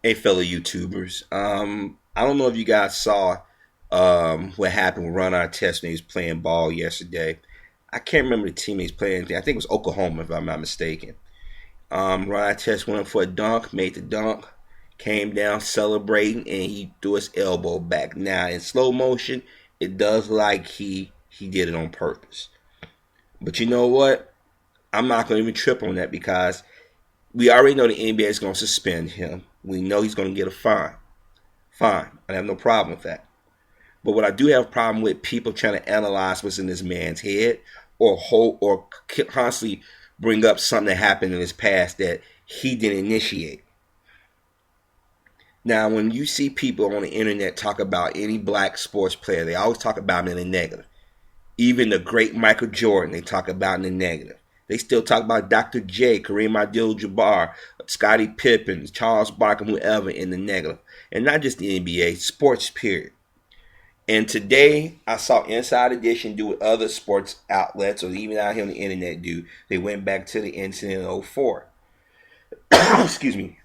Hey, fellow YouTubers. I don't know if you guys saw what happened with Ron Artest when he was playing ball yesterday. I can't remember the team he's playing. I think it was Oklahoma, if I'm not mistaken. Ron Artest went up for a dunk, made the dunk, came down celebrating, and he threw his elbow back. Now, in slow motion, it does like he did it on purpose. But you know what? I'm not going to even trip on that because we already know the NBA is going to suspend him. We know he's going to get a fine. Fine. I have no problem with that. But what I do have a problem with people trying to analyze what's in this man's head or constantly bring up something that happened in his past that he didn't initiate. Now, when you see people on the internet talk about any black sports player, they always talk about him in the negative. Even the great Michael Jordan, they talk about in the negative. They still talk about Dr. J, Kareem Abdul-Jabbar, Scottie Pippen, Charles Barkley, whoever in the negative. And not just the NBA, sports period. And today, I saw Inside Edition do what other sports outlets or even out here on the internet do. They went back to the incident in '04. Excuse me.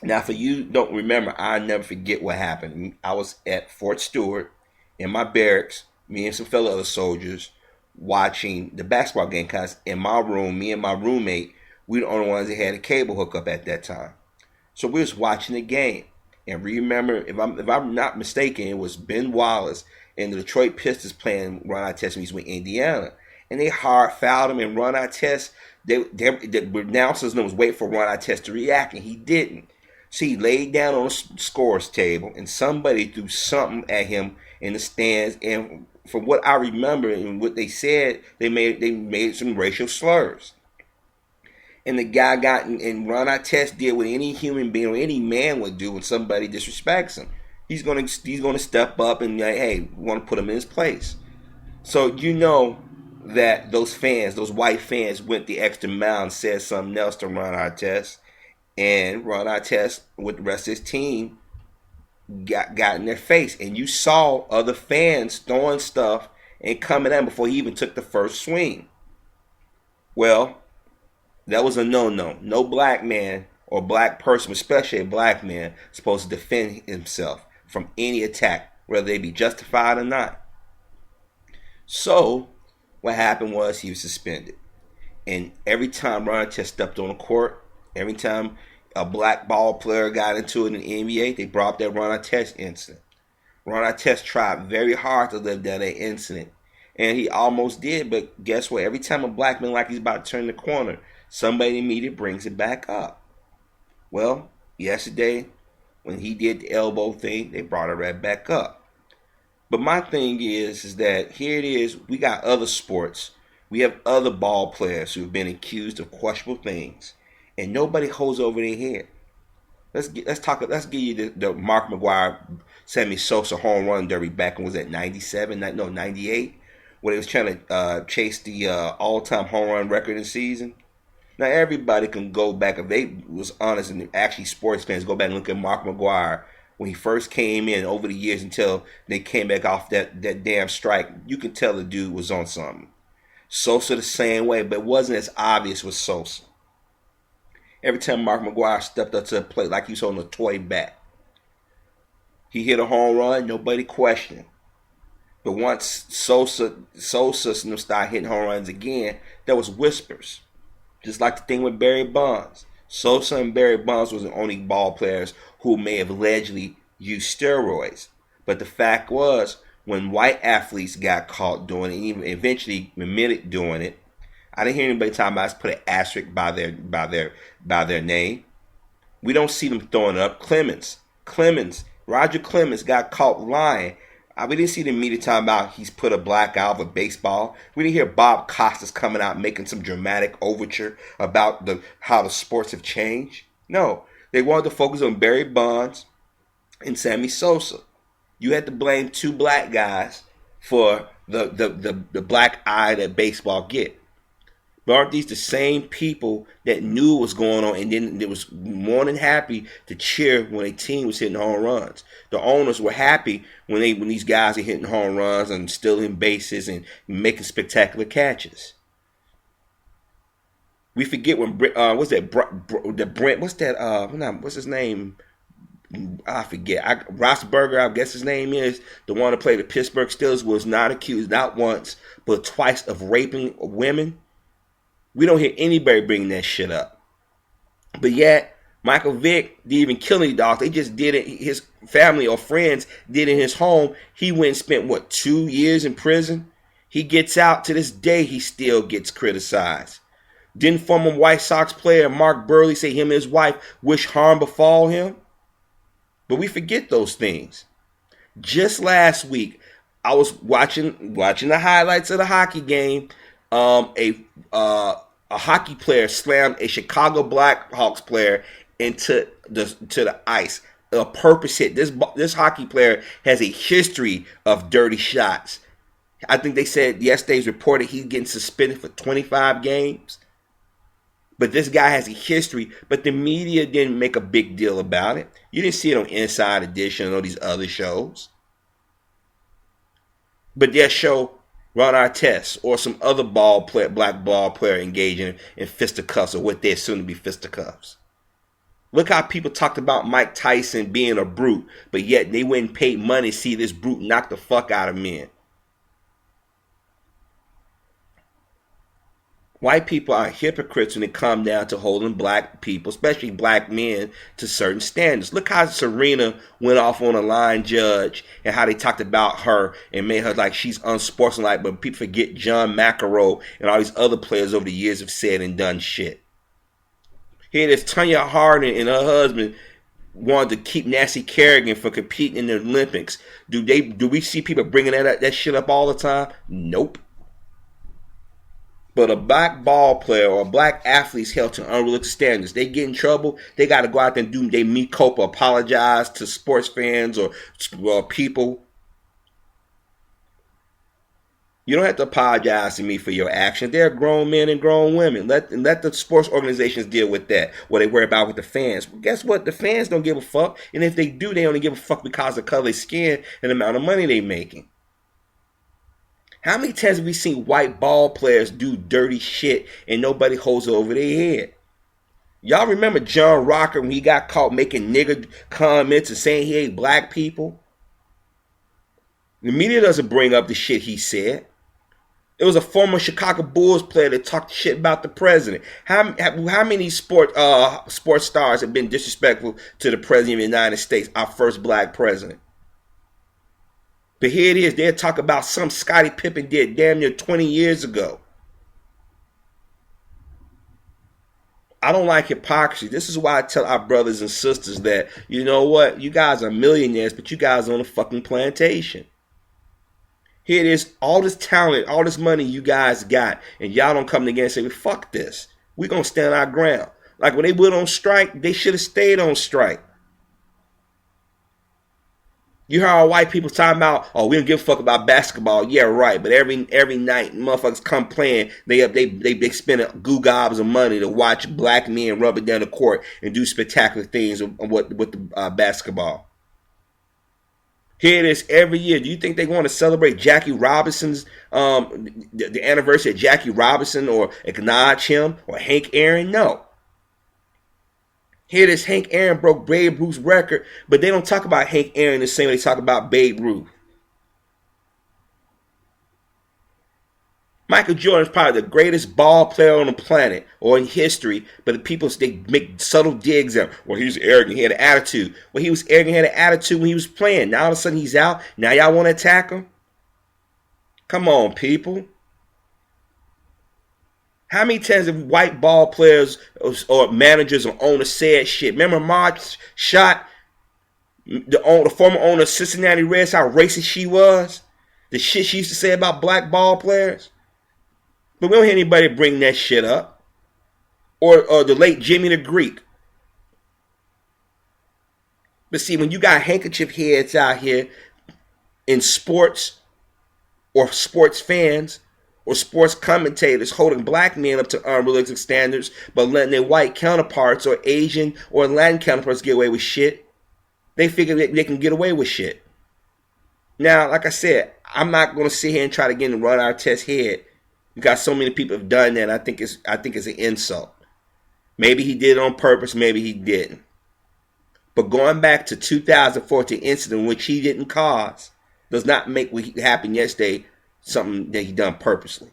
Now, for you don't remember, I'll never forget what happened. I was at Fort Stewart in my barracks, me and some fellow other soldiers, watching the basketball game because in my room, me and my roommate, we were the only ones that had a cable hookup at that time. So we was watching the game. And remember, if I'm not mistaken, it was Ben Wallace and the Detroit Pistons playing Ron Artest when he's with Indiana. And they hard fouled him and Ron Artest, the announcers was waiting for Ron Artest to react, and he didn't. So he laid down on the scores table, and somebody threw something at him in the stands. And from what I remember and what they said, they made some racial slurs. And the guy got, and Ron Artest did what any human being or any man would do when somebody disrespects him. He's gonna step up and like, hey, we want to put him in his place. So you know that those fans, those white fans, went the extra mile and said something else to Ron Artest, and Ron Artest with the rest of his team got in their face, and you saw other fans throwing stuff and coming at him before he even took the first swing. Well, that was a no-no. No black man or black person, especially a black man, is supposed to defend himself from any attack, whether they be justified or not. So, what happened was he was suspended. And every time Ron Artest stepped on the court, every time a black ball player got into it in the NBA, they brought up that Ron Artest incident. Ron Artest tried very hard to live down that incident. And he almost did, but guess what? Every time a black man like he's about to turn the corner, somebody in the media brings it back up. Well, yesterday, when he did the elbow thing, they brought it right back up. But my thing is that here it is, we got other sports. We have other ball players who have been accused of questionable things, and nobody holds over their head. Let's give you the Mark McGwire, Sammy Sosa home run derby back in, was that 98, when they was trying to chase the all-time home run record in the season. Now everybody can go back, if they was honest and actually sports fans, go back and look at Mark McGwire when he first came in over the years until they came back off that damn strike. You can tell the dude was on something. Sosa the same way, but it wasn't as obvious with Sosa. Every time Mark McGwire stepped up to the plate like he was holding a toy bat, he hit a home run, nobody questioned him. But once Sosa started hitting home runs again, there was whispers. Just like the thing with Barry Bonds. Sosa and Barry Bonds was the only ball players who may have allegedly used steroids. But the fact was, when white athletes got caught doing it, and even eventually admitted doing it, I didn't hear anybody talking about put an asterisk by their name. We don't see them throwing up. Roger Clemens got caught lying. We didn't see the media talking about he's put a black eye over baseball. We didn't hear Bob Costas coming out making some dramatic overture about how the sports have changed. No, they wanted to focus on Barry Bonds and Sammy Sosa. You had to blame two black guys for the black eye that baseball get. But aren't these the same people that knew what was going on and then they was more than happy to cheer when a team was hitting home runs? The owners were happy when these guys are hitting home runs and stealing bases and making spectacular catches. We forget when what's his name? I forget. Rossberger, I guess his name is, the one that played the Pittsburgh Steelers, was not accused, not once, but twice of raping women. We don't hear anybody bringing that shit up. But yet, Michael Vick didn't even kill any dogs. They just did it. His family or friends did it in his home. He went and spent, 2 years in prison? He gets out. To this day, he still gets criticized. Didn't former White Sox player Mark Buehrle say him and his wife wish harm befall him? But we forget those things. Just last week, I was watching the highlights of the hockey game. A hockey player slammed a Chicago Blackhawks player into the ice. A purpose hit. This hockey player has a history of dirty shots. I think they said yesterday's reported he's getting suspended for 25 games. But this guy has a history, but the media didn't make a big deal about it. You didn't see it on Inside Edition or these other shows. But they'll show Ron Artest or some other black ball player engaging in fisticuffs, or what they're soon to be fisticuffs. Look how people talked about Mike Tyson being a brute, but yet they wouldn't pay money to see this brute knock the fuck out of men. White people are hypocrites when it comes down to holding black people, especially black men, to certain standards. Look how Serena went off on a line judge and how they talked about her and made her like she's unsportsmanlike, but people forget John McEnroe and all these other players over the years have said and done shit. Here it is, Tonya Harding and her husband wanted to keep Nancy Kerrigan from competing in the Olympics. Do we see people bringing that shit up all the time? Nope. But a black ball player or a black athlete is held to unrealistic standards. They get in trouble, they got to go out there and do their mea culpa, apologize to sports fans or people. You don't have to apologize to me for your actions. They're grown men and grown women. Let the sports organizations deal with that. What they worry about with the fans. Well, guess what? The fans don't give a fuck. And if they do, they only give a fuck because of the color of their skin and the amount of money they're making. How many times have we seen white ball players do dirty shit and nobody holds it over their head? Y'all remember John Rocker when he got caught making nigger comments and saying he hate black people? The media doesn't bring up the shit he said. It was a former Chicago Bulls player that talked shit about the president. How many sports stars have been disrespectful to the president of the United States, our first black president? But here it is, they'll talk about some Scottie Pippen did damn near 20 years ago. I don't like hypocrisy. This is why I tell our brothers and sisters that, you know what, you guys are millionaires, but you guys are on a fucking plantation. Here it is, all this talent, all this money you guys got, and y'all don't come together and say, well, fuck this. We're going to stand our ground. Like when they went on strike, they should have stayed on strike. You hear all white people talking about, oh, we don't give a fuck about basketball. Yeah, right. But every night, motherfuckers come playing. They spend goo gobs of money to watch black men rub it down the court and do spectacular things with the basketball. Here it is every year. Do you think they want to celebrate Jackie Robinson's the anniversary of Jackie Robinson or acknowledge him or Hank Aaron? No. Here it is, Hank Aaron broke Babe Ruth's record, but they don't talk about Hank Aaron the same way they talk about Babe Ruth. Michael Jordan is probably the greatest ball player on the planet or in history, but the people, they make subtle digs at him. Well, he was arrogant, he had an attitude. Well, he was arrogant, he had an attitude when he was playing. Now all of a sudden he's out. Now y'all want to attack him? Come on, people. How many times have white ball players or managers or owners said shit? Remember Marge Schott, the former owner of Cincinnati Reds, how racist she was? The shit she used to say about black ball players? But we don't hear anybody bring that shit up. Or the late Jimmy the Greek. But see, when you got handkerchief heads out here in sports or sports fans or sports commentators holding black men up to unrealistic standards but letting their white counterparts or Asian or Latin counterparts get away with shit, they figure that they can get away with shit. Now, like I said, I'm not going to sit here and try to get in Ron Artest's head because so many people have done that. I think it's an insult. Maybe he did it on purpose, maybe he didn't. But going back to 2014 incident, which he didn't cause, does not make what happened yesterday something that he done purposely.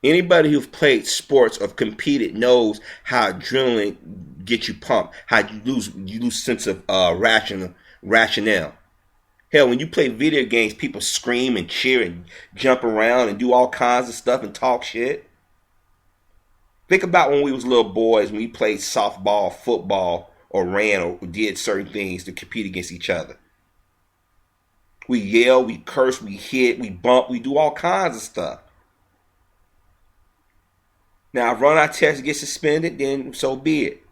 Anybody who's played sports or competed knows how adrenaline gets you pumped, how you lose sense of rationale. Hell, when you play video games, people scream and cheer and jump around and do all kinds of stuff and talk shit. Think about when we was little boys, when we played softball, football, or ran or did certain things to compete against each other. We yell, we curse, we hit, we bump, we do all kinds of stuff. Now, if Ron Artest gets suspended, then so be it.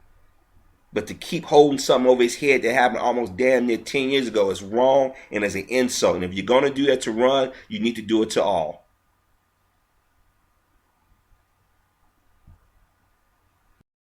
But to keep holding something over his head that happened almost damn near 10 years ago is wrong and is an insult. And if you're going to do that to Ron, you need to do it to all.